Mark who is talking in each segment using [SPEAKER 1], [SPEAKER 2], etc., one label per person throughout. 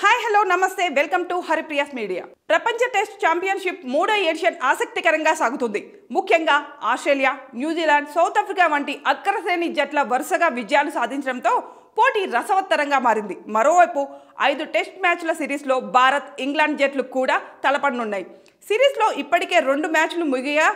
[SPEAKER 1] Hi hello నమస్తే welcome to Haripriya's media. ప్రపంచ test championship 3వ ఎడిషన్ ఆసక్తికరంగా సాగుతుంది. ముఖ్యంగా ఆస్ట్రేలియా, న్యూజిలాండ్, సౌత్ ఆఫ్రికా వంటి అగ్రశ్రేణి జట్ల వరుసగా విజయాలు సాధించడంతో పోటీ రసవత్తరంగా మారింది. మరోవైపు 5 టెస్ట్ మ్యాచ్ల సిరీస్లో భారత్, ఇంగ్లాండ్ జట్లు కూడా తలపడనున్నాయి. సిరీస్లో ఇప్పటికే 2 మ్యాచ్లు ముగియగా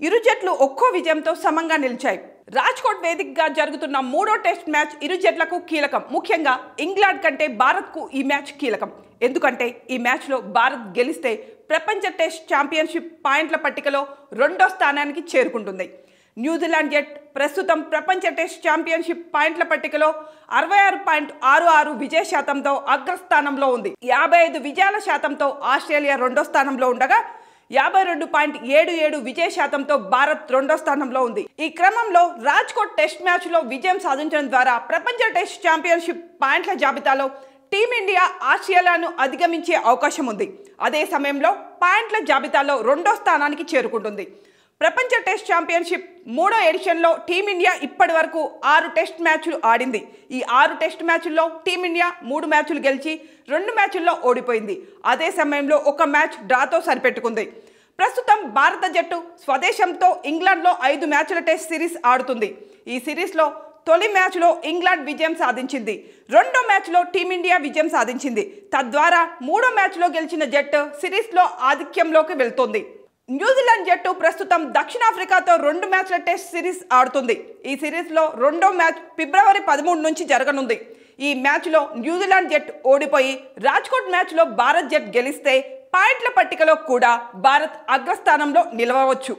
[SPEAKER 1] ఇరు జట్లు ఒక్కో విజయంతో సమంగా నిలిచాయి. రాజ్కోట్ వేదికగా జరుగుతున్న 3వ టెస్ట్ మ్యాచ్ ఇరు జట్లకు కీలకం. ముఖ్యంగా ఇంగ్లాండ్ కంటే భారత్కు ఈ మ్యాచ్ కీలకం. ఎందుకంటే ఈ మ్యాచ్లో భారత్ గెలిస్తే ప్రపంచ టెస్ట్ ఛాంపియన్షిప్ పాయింట్ల పట్టికలో 2వ స్థానానికి చేరుకుంటుంది. న్యూజిలాండ్ జట్ ప్రస్తుతం ప్రపంచ టెస్ట్ ఛాంపియన్షిప్ పాయింట్ల పట్టికలో 66.66 విజయ శాతంతో అగ్రస్థానంలో ఉంది. 55 విజయాల శాతంతో ఆస్ట్రేలియా 2వ స్థానంలో ఉండగా 52.77 విజయ శాతంతో భారత్ 2వ స్థానంలో ఉంది. ఈ క్రమంలో రాజ్కోట్ టెస్ట్ మ్యాచ్లో విజయం సాధించడం ద్వారా ప్రపంచ టెస్ట్ ఛాంపియన్షిప్ పాయింట్ల జాబితాలో టీమిండియా ఆస్ట్రేలియాను అధిగమించే అవకాశం ఉంది. అదే సమయంలో పాయింట్ల జాబితాలో 2వ స్థానానికి చేరుకుంటుంది. ప్రపంచ టెస్ట్ ఛాంపియన్షిప్ 3వ ఎడిషన్లో టీమిండియా ఇప్పటి వరకు 6 టెస్ట్ మ్యాచ్లు ఆడింది. ఈ 6 టెస్ట్ మ్యాచ్ల్లో టీమిండియా 3 మ్యాచ్లు గెలిచి 2 మ్యాచ్ల్లో ఓడిపోయింది. అదే సమయంలో 1 మ్యాచ్ డ్రాతో సరిపెట్టుకుంది. ప్రస్తుతం భారత జట్టు స్వదేశంతో ఇంగ్లాండ్లో 5 మ్యాచ్ల టెస్ట్ సిరీస్ ఆడుతుంది. ఈ సిరీస్లో తొలి మ్యాచ్లో ఇంగ్లాండ్ విజయం సాధించింది. 2వ మ్యాచ్లో టీమిండియా విజయం సాధించింది. తద్వారా 3వ మ్యాచ్లో గెలిచిన జట్టు సిరీస్లో ఆధిక్యంలోకి వెళ్తోంది. న్యూజిలాండ్ జట్టు ప్రస్తుతం దక్షిణాఫ్రికాతో 2 మ్యాచ్ల టెస్ట్ సిరీస్ ఆడుతుంది. ఈ సిరీస్లో 2వ మ్యాచ్ ఫిబ్రవరి 13 నుంచి జరగనుంది. ఈ మ్యాచ్లో న్యూజిలాండ్ జట్ ఓడిపోయి రాజ్కోట్ మ్యాచ్లో భారత్ జట్ గెలిస్తే పాయింట్ల పట్టికలో కూడా భారత్ అగ్రస్థానంలో నిలవవచ్చు.